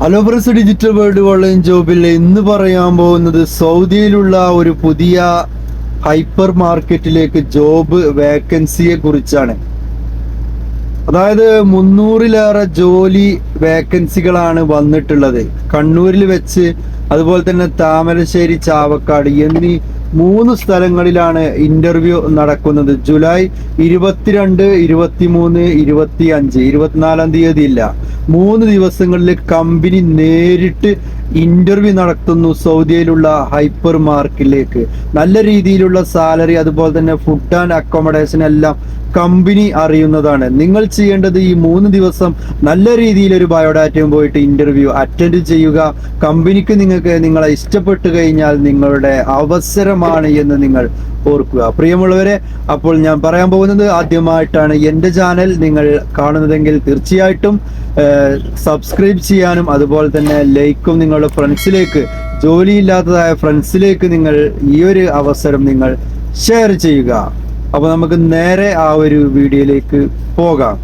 Hello friends, digital world online ജോബിൽ ഇന്ന് പറയാൻ പോകുന്നത് സൗദിയിലുള്ള ഒരു പുതിയ ഹൈപ്പർ മാർക്കറ്റിലേക്ക് ജോബ് വേക്കൻസിയെ കുറിച്ചാണ്. അതായത് 300-ലേറെ ജോലി വേക്കൻസികളാണ് വന്നിട്ടുള്ളത്. കണ്ണൂരിൽ വെച്ച്, അതുപോലെ തന്നെ താമരശ്ശേരി, ചാവക്കാട് എന്നീ 3 സ്ഥലങ്ങളിലാണ് ഇന്റർവ്യൂ നടക്കുന്നത്. ജൂലൈ 22, 23, 25, 24 തീയതി ഇല്ല. 3 ദിവസങ്ങളിൽ കമ്പനി നേരിട്ട് ഇന്റർവ്യൂ നടത്തുന്നു സൗദിയിലുള്ള ഹൈപ്പർ മാർക്കറ്റിലേക്ക്. നല്ല രീതിയിലുള്ള സാലറി, അതുപോലെ തന്നെ ഫുഡ് ആൻഡ് അക്കോമഡേഷൻ എല്ലാം കമ്പനി അറിയുന്നതാണ്. നിങ്ങൾ ചെയ്യേണ്ടത് ഈ 3 ദിവസം നല്ല രീതിയിൽ ഒരു ബയോഡാറ്റയും പോയിട്ട് ഇന്റർവ്യൂ അറ്റൻഡ് ചെയ്യുക. കമ്പനിക്ക് നിങ്ങളെ ഇഷ്ടപ്പെട്ടു കഴിഞ്ഞാൽ നിങ്ങളുടെ അവസരമാണ് എന്ന് നിങ്ങൾ ഓർക്കുക. പ്രിയമുള്ളവരെ, അപ്പോൾ ഞാൻ പറയാൻ പോകുന്നത്, ആദ്യമായിട്ടാണ് എൻ്റെ ചാനൽ നിങ്ങൾ കാണുന്നതെങ്കിൽ തീർച്ചയായിട്ടും സബ്സ്ക്രൈബ് ചെയ്യാനും അതുപോലെ തന്നെ ലൈക്കും നിങ്ങളുടെ ഫ്രണ്ട്സിലേക്ക്, ജോലിയില്ലാത്തതായ ഫ്രണ്ട്സിലേക്ക് നിങ്ങൾ ഈ ഒരു അവസരം നിങ്ങൾ ഷെയർ ചെയ്യുക. അപ്പോൾ നമുക്ക് നേരെ ആ ഒരു വീഡിയോയിലേക്ക് പോകാം.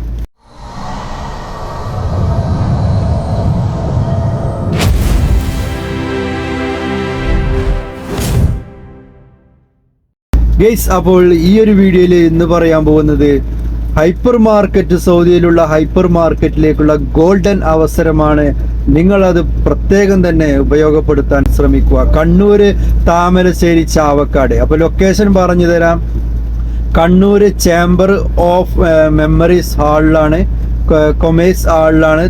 ഗൈസ്, അപ്പോൾ ഈ ഒരു വീഡിയോയിൽ ഇന്ന് പറയാൻ പോകുന്നത് ഹൈപ്പർ മാർക്കറ്റ്, സൗദിയിലുള്ള ഹൈപ്പർ മാർക്കറ്റിലേക്കുള്ള ഗോൾഡൻ അവസരമാണ്. നിങ്ങളത് പ്രത്യേകം തന്നെ ഉപയോഗപ്പെടുത്താൻ ശ്രമിക്കുക. കണ്ണൂര്, താമരശ്ശേരി, ചാവക്കാട്. അപ്പോൾ ലൊക്കേഷൻ പറഞ്ഞു തരാം. കണ്ണൂര് ചേംബർ ഓഫ് മെമ്മറീസ് ഹാളിലാണ്, കൊമേഴ്സ് ഹാളിലാണ്,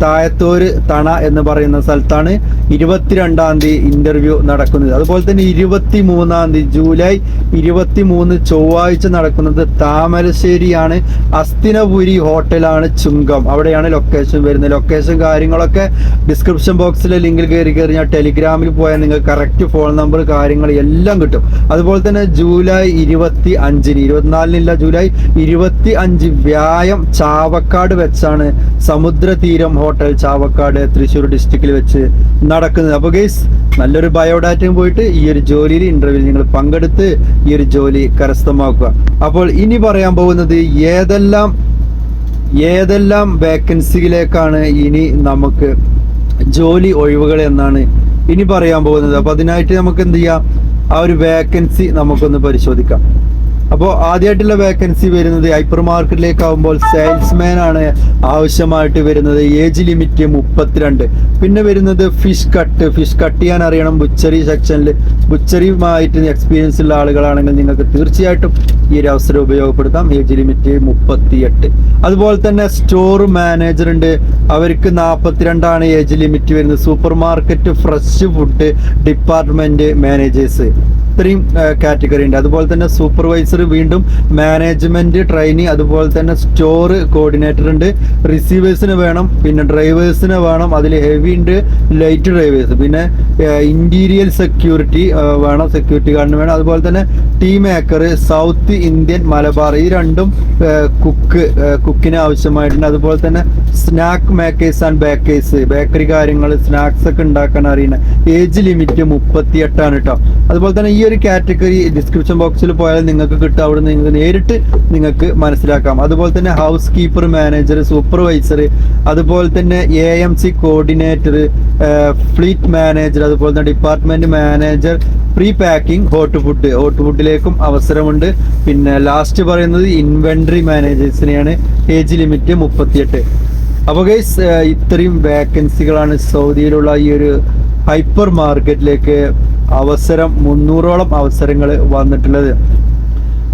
തായത്തൂര് തണ എന്ന് പറയുന്ന സ്ഥലത്താണ് 22-ാം തീയതി ഇന്റർവ്യൂ നടക്കുന്നത്. അതുപോലെ തന്നെ 23-ാം തീയതി, ജൂലൈ 23 ചൊവ്വാഴ്ച നടക്കുന്നത് താമരശ്ശേരിയാണ്. അസ്തിനപുരി ഹോട്ടലാണ്, ചുങ്കം. അവിടെയാണ് ലൊക്കേഷൻ വരുന്നത്. ലൊക്കേഷൻ കാര്യങ്ങളൊക്കെ ഡിസ്ക്രിപ്ഷൻ ബോക്സിലെ ലിങ്കിൽ കയറി കഴിഞ്ഞാൽ ടെലിഗ്രാമിൽ പോയാൽ നിങ്ങൾക്ക് കറക്റ്റ് ഫോൺ നമ്പർ കാര്യങ്ങൾ എല്ലാം കിട്ടും. അതുപോലെ തന്നെ ജൂലൈ 25-ന്, 24-നില്ല, ജൂലൈ 25 വ്യായം ചാവക്കാട് വെച്ചാണ് സമുദ്ര തീരം ഹോട്ടൽ, ചാവക്കാട്, തൃശ്ശൂർ ഡിസ്ട്രിക്റ്റിൽ വെച്ച് നടക്കുന്നത്. അപ്പോൾ ഗൈസ്, നല്ലൊരു ബയോഡാറ്റയും പോയിട്ട് ഈ ഒരു ജോലിയിൽ ഇന്റർവ്യൂവിൽ നിങ്ങൾ പങ്കെടുത്ത് ഈ ഒരു ജോലി കരസ്ഥമാക്കുക. അപ്പോൾ ഇനി പറയാൻ പോകുന്നത് ഏതെല്ലാം വേക്കൻസിയിലേക്കാണ് ഇനി നമുക്ക് ജോലി ഒഴിവുകൾ എന്നാണ് ഇനി പറയാൻ പോകുന്നത്. അപ്പോൾ അതിനായിട്ട് നമുക്ക് എന്ത് ചെയ്യാം, ആ ഒരു വേക്കൻസി നമുക്കൊന്ന് പരിശോധിക്കാം. അപ്പോൾ ആദ്യമായിട്ടുള്ള വേക്കൻസി വരുന്നത് ഹൈപ്പർ മാർക്കറ്റിലേക്ക് ആകുമ്പോൾ സെയിൽസ്മാൻ ആണ് ആവശ്യമായിട്ട് വരുന്നത്. Age limit 32. പിന്നെ വരുന്നത് ഫിഷ് കട്ട് ചെയ്യാൻ അറിയണം. ബുച്ചറി സെക്ഷനിൽ ബുച്ചറിയുമായിട്ട് എക്സ്പീരിയൻസ് ഉള്ള ആളുകളാണെങ്കിൽ നിങ്ങൾക്ക് തീർച്ചയായിട്ടും ഈ ഒരു അവസരം ഉപയോഗപ്പെടുത്താം. Age limit 38. അതുപോലെ തന്നെ സ്റ്റോർ മാനേജർ ഉണ്ട്, അവർക്ക് 42 ഏജ് ലിമിറ്റ് വരുന്നത്. Super market fresh food department managers, ഇത്രയും കാറ്റഗറി ഉണ്ട്. അതുപോലെ തന്നെ സൂപ്പർവൈസർ, വീണ്ടും മാനേജ്മെന്റ് ട്രെയിനി, അതുപോലെ തന്നെ സ്റ്റോർ കോർഡിനേറ്റർ ഉണ്ട്. റിസീവേഴ്സിന് വേണം, പിന്നെ ഡ്രൈവേഴ്സിന് വേണം. അതിൽ ഹെവി ഉണ്ട്, ലൈറ്റ് ഡ്രൈവേഴ്സ്. പിന്നെ ഇന്റീരിയർ സെക്യൂരിറ്റി വേണം, സെക്യൂരിറ്റി ഗാർഡിന് വേണം. അതുപോലെ തന്നെ tea maker, south Indian, Malabar, ഈ രണ്ടും കുക്കിന് ആവശ്യമായിട്ടുണ്ട്. അതുപോലെ തന്നെ snack makers and bakers, bakery കാര്യങ്ങൾ, സ്നാക്സ് ഒക്കെ ഉണ്ടാക്കാൻ അറിയുന്ന. ഏജ് ലിമിറ്റ് 38 കേട്ടോ. അതുപോലെ തന്നെ ഈ ഒരു കാറ്റഗറി ഡിസ്ക്രിപ്ഷൻ ബോക്സിൽ പോയാൽ നിങ്ങൾക്ക് കിട്ടും. അവിടെ നിങ്ങൾക്ക് നേരിട്ട് നിങ്ങൾക്ക് മനസ്സിലാക്കാം. അതുപോലെ തന്നെ ഹൗസ് കീപ്പർ, മാനേജർ, സൂപ്പർവൈസർ, അതുപോലെ തന്നെ AMC കോർഡിനേറ്റർ, ഫ്ലീറ്റ് മാനേജർ, അതുപോലെ തന്നെ department manager, pre packing, hot ഫുഡിലേക്കും അവസരമുണ്ട്. പിന്നെ ലാസ്റ്റ് പറയുന്നത് ഇൻവെന്ററി മാനേജേഴ്സിനെയാണ്. Age limit 38. അപ്പോൾ ഗൈസ്, ഇത്രയും വേക്കൻസികളാണ് സൗദിയിലുള്ള ഈ ഒരു ഹൈപ്പർ മാർക്കറ്റിലേക്ക് അവസരം, 300ഓളം അവസരങ്ങൾ വന്നിട്ടുള്ളത്.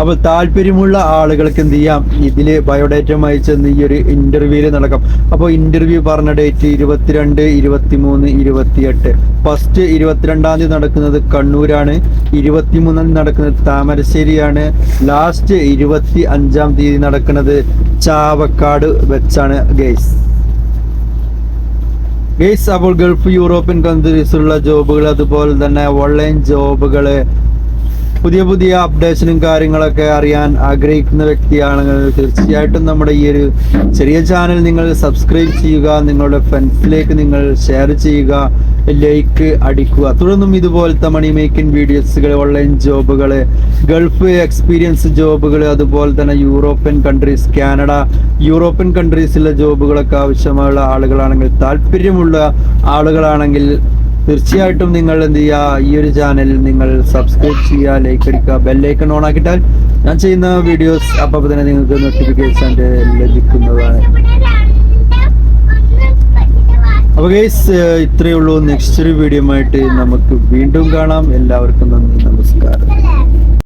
അപ്പോൾ താല്പര്യമുള്ള ആളുകൾക്ക് എന്ത് ചെയ്യാം, ഇതിൽ ബയോഡേറ്റമായി ചെന്ന് ഈ ഒരു ഇന്റർവ്യൂവിൽ നടക്കാം. അപ്പോൾ ഇന്റർവ്യൂ പറഞ്ഞ ഡേറ്റ് 22, 23, 28. ഫസ്റ്റ് 22-ാം തീയതി നടക്കുന്നത് കണ്ണൂരാണ്, 23-ാം തീയതി നടക്കുന്നത് താമരശ്ശേരിയാണ്, ലാസ്റ്റ് 25-ാം തീയതി നടക്കുന്നത് ചാവക്കാട് വെച്ചാണ് ഗൈസ്. അപ്പോൾ ഗൾഫ്, യൂറോപ്യൻ കൺട്രീസിലുള്ള ജോബുകൾ, അതുപോലെ തന്നെ ഓൺലൈൻ ജോബുകൾ, പുതിയ പുതിയ അപ്ഡേഷനും കാര്യങ്ങളൊക്കെ അറിയാൻ ആഗ്രഹിക്കുന്ന വ്യക്തിയാണെങ്കിൽ തീർച്ചയായിട്ടും നമ്മുടെ ഈ ഒരു ചെറിയ ചാനൽ നിങ്ങൾ സബ്സ്ക്രൈബ് ചെയ്യുക, നിങ്ങളുടെ ഫ്രണ്ട്സിലേക്ക് നിങ്ങൾ ഷെയർ ചെയ്യുക, ലൈക്ക് അടിക്കുക. തുടർന്നും ഇതുപോലത്തെ മണി മേക്കിംഗ് വീഡിയോസുകൾ, ഓൺലൈൻ ജോബുകൾ, ഗൾഫ് എക്സ്പീരിയൻസ് ജോബുകൾ, അതുപോലെ തന്നെ യൂറോപ്യൻ കൺട്രീസ്, കാനഡ, യൂറോപ്യൻ കൺട്രീസിലെ ജോബുകളൊക്കെ ആവശ്യമുള്ള ആളുകളാണെങ്കിൽ, താല്പര്യമുള്ള ആളുകളാണെങ്കിൽ തീർച്ചയായിട്ടും നിങ്ങൾ എന്ത് ചെയ്യുക, ഈ ഒരു ചാനൽ നിങ്ങൾ സബ്സ്ക്രൈബ് ചെയ്യുക, ലൈക്ക് അടിക്കുക, ബെല്ലൈക്കൺ ഓൺ ആക്കിയിട്ടാൽ ഞാൻ ചെയ്യുന്ന വീഡിയോസ് അപ്പോൾ തന്നെ നിങ്ങൾക്ക് നോട്ടിഫിക്കേഷൻ ലഭിക്കുന്നതാണ്. അപ്പോൾ ഗൈസ് ഇത്രയേ ഉള്ളൂ. നെക്സ്റ്റ് ഒരു വീഡിയോ ആയിട്ട് നമുക്ക് വീണ്ടും കാണാം. എല്ലാവർക്കും നന്ദി, നമസ്കാരം.